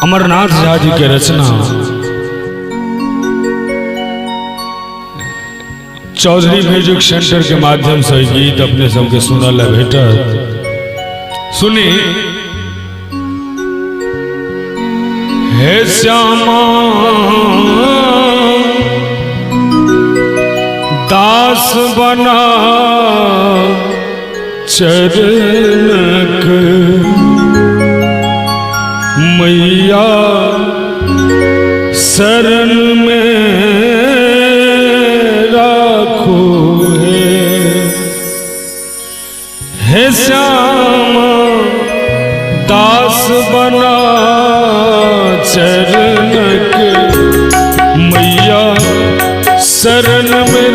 अमरनाथ झा जी के रचना Chaudhary music centre के माध्यम से गीत अपने सबके सुनल भेटा सुनी। हे श्यामा दास बना चरणक मैया शरण में राखो हे श्यामा दास बना चरणक मैया शरण में